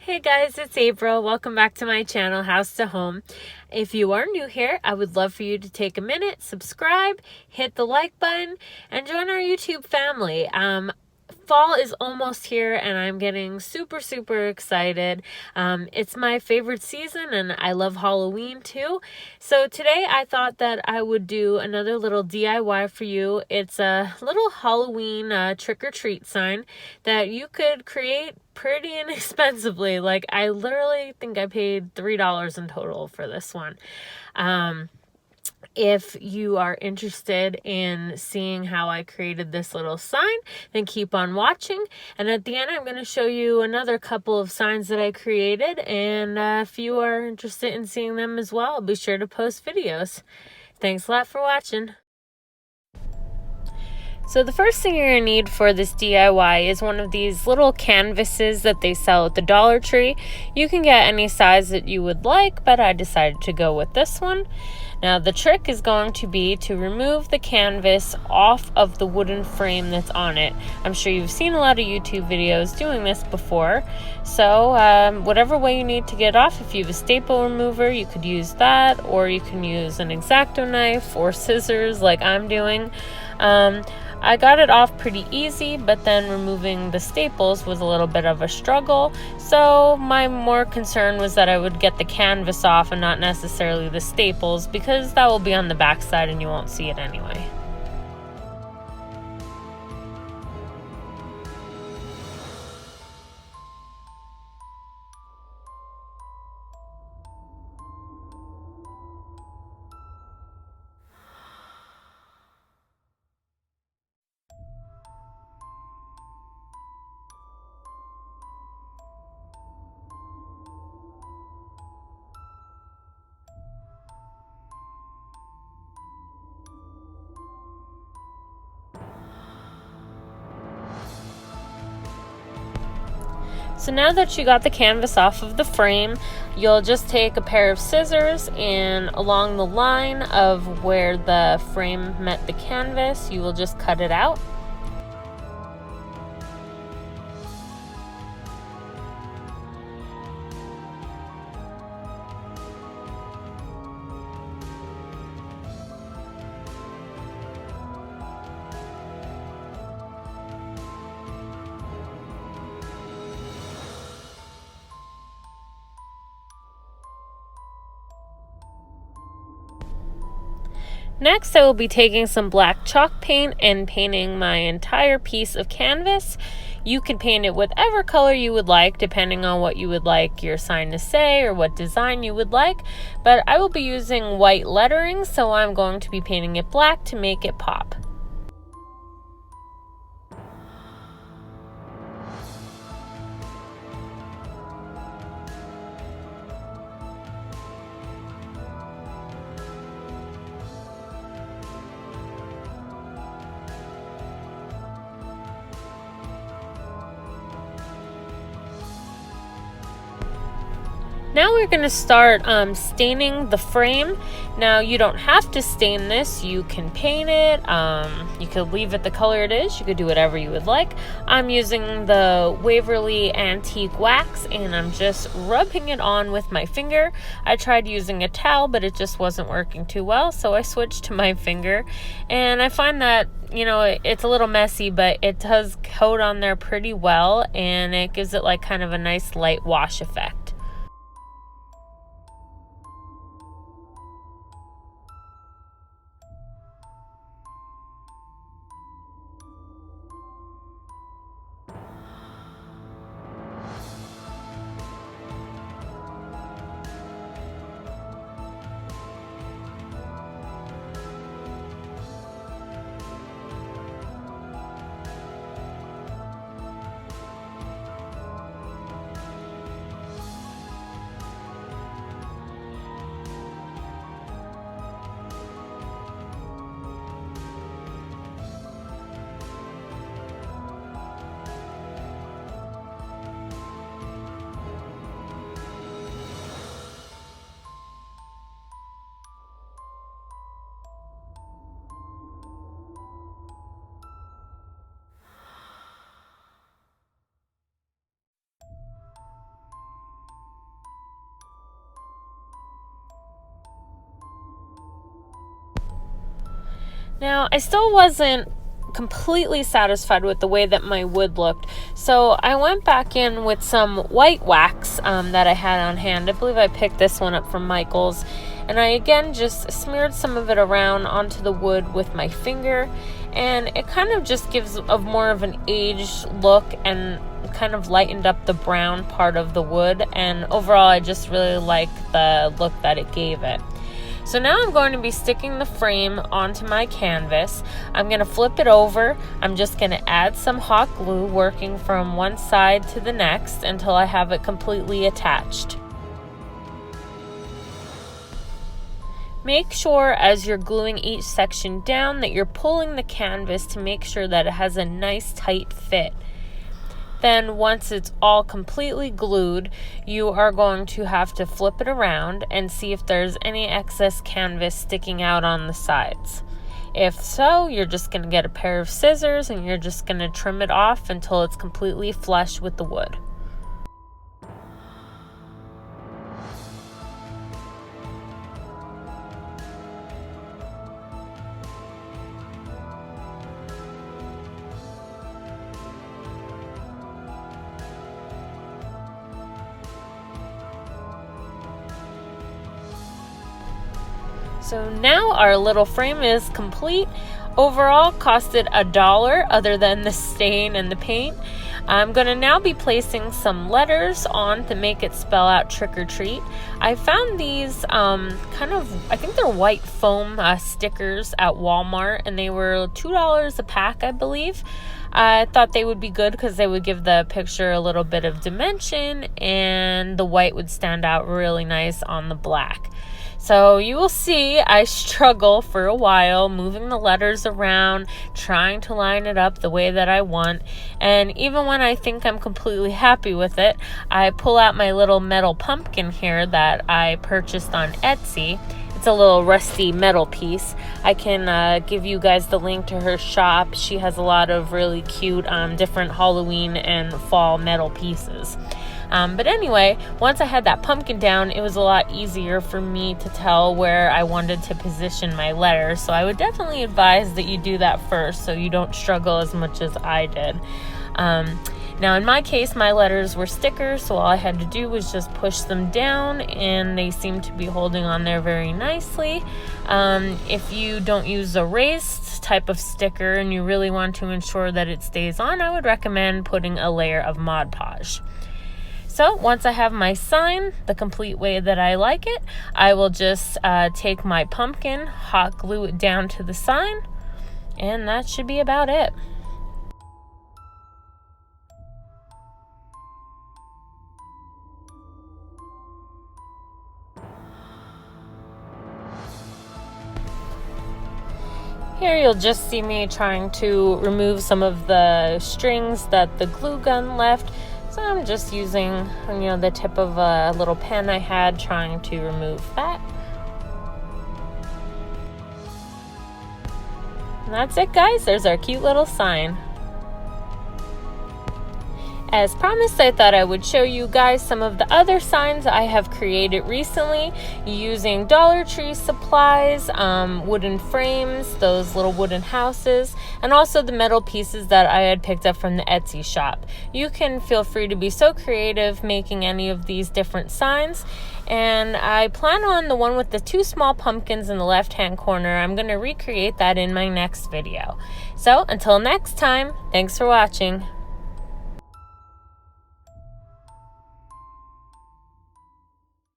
Hey guys, it's April. Welcome back to my channel, House to Home. If you are new here, I would love for you to take a minute, subscribe, hit the like button, and join our YouTube family. Fall is almost here and I'm getting super excited. It's my favorite season and I love Halloween too. So today I thought that I would do another little DIY for you. It's a little Halloween trick-or-treat sign that you could create pretty inexpensively. Like I literally think I paid $3 in total for this one. If you are interested in seeing how I created this little sign, then keep on watching. And at the end, I'm going to show you another couple of signs that I created. And if you are interested in seeing them as well, be sure to post videos. Thanks a lot for watching. So the first thing you're going to need for this DIY is one of these little canvases that they sell at the Dollar Tree. You can get any size that you would like, but I decided to go with this one. Now the trick is going to be to remove the canvas off of the wooden frame that's on it. I'm sure you've seen a lot of YouTube videos doing this before. So whatever way you need to get it off, if you have a staple remover, you could use that, or you can use an X-Acto knife or scissors like I'm doing. I got it off pretty easy, but then removing the staples was a little bit of a struggle. So my more concern was that I would get the canvas off and not necessarily the staples, because that will be on the back side and you won't see it anyway. So now that you got the canvas off of the frame, you'll just take a pair of scissors and along the line of where the frame met the canvas, you will just cut it out. Next, I will be taking some black chalk paint and painting my entire piece of canvas. You can paint it whatever color you would like, depending on what you would like your sign to say or what design you would like. But I will be using white lettering, so I'm going to be painting it black to make it pop. Now we're going to start staining the frame. Now you don't have to stain this, you can paint it, you could leave it the color it is, you could do whatever you would like. I'm using the Waverly Antique Wax and I'm just rubbing it on with my finger. I tried using a towel, but it just wasn't working too well, so I switched to my finger. And I find that, you know, it's a little messy, but it does coat on there pretty well and it gives it like kind of a nice light wash effect. Now, I still wasn't completely satisfied with the way that my wood looked, so I went back in with some white wax that I had on hand. I believe I picked this one up from Michael's, and I again just smeared some of it around onto the wood with my finger, and it kind of just gives more of an aged look and kind of lightened up the brown part of the wood, and overall I just really like the look that it gave it. So now I'm going to be sticking the frame onto my canvas. I'm going to flip it over. I'm just going to add some hot glue, working from one side to the next until I have it completely attached. Make sure as you're gluing each section down that you're pulling the canvas to make sure that it has a nice tight fit. Then once it's all completely glued, you are going to have to flip it around and see if there's any excess canvas sticking out on the sides. If so, you're just going to get a pair of scissors and you're just going to trim it off until it's completely flush with the wood. So now our little frame is complete. Overall costed $1 other than the stain and the paint. I'm going to now be placing some letters on to make it spell out trick or treat. I found these I think they're white foam stickers at Walmart, and they were $2 a pack, I believe. I thought they would be good because they would give the picture a little bit of dimension and the white would stand out really nice on the black. So you will see I struggle for a while moving the letters around, trying to line it up the way that I want. And even when I think I'm completely happy with it, I pull out my little metal pumpkin here that I purchased on Etsy. It's a little rusty metal piece. I can give you guys the link to her shop. She has a lot of really cute different Halloween and fall metal pieces. But anyway, once I had that pumpkin down, it was a lot easier for me to tell where I wanted to position my letters. So I would definitely advise that you do that first so you don't struggle as much as I did. Now in my case, my letters were stickers, so all I had to do was just push them down and they seem to be holding on there very nicely. If you don't use a raised type of sticker and you really want to ensure that it stays on, I would recommend putting a layer of Mod Podge. So once I have my sign the complete way that I like it, I will just take my pumpkin, hot glue it down to the sign, and that should be about it. Here you'll just see me trying to remove some of the strings that the glue gun left. So I'm just using, the tip of a little pen I had, trying to remove that. And that's it, guys. There's our cute little sign. As promised, I thought I would show you guys some of the other signs I have created recently using Dollar Tree supplies, wooden frames, those little wooden houses, and also the metal pieces that I had picked up from the Etsy shop. You can feel free to be so creative making any of these different signs. And I plan on the one with the 2 small pumpkins in the left-hand corner. I'm going to recreate that in my next video. So until next time, thanks for watching.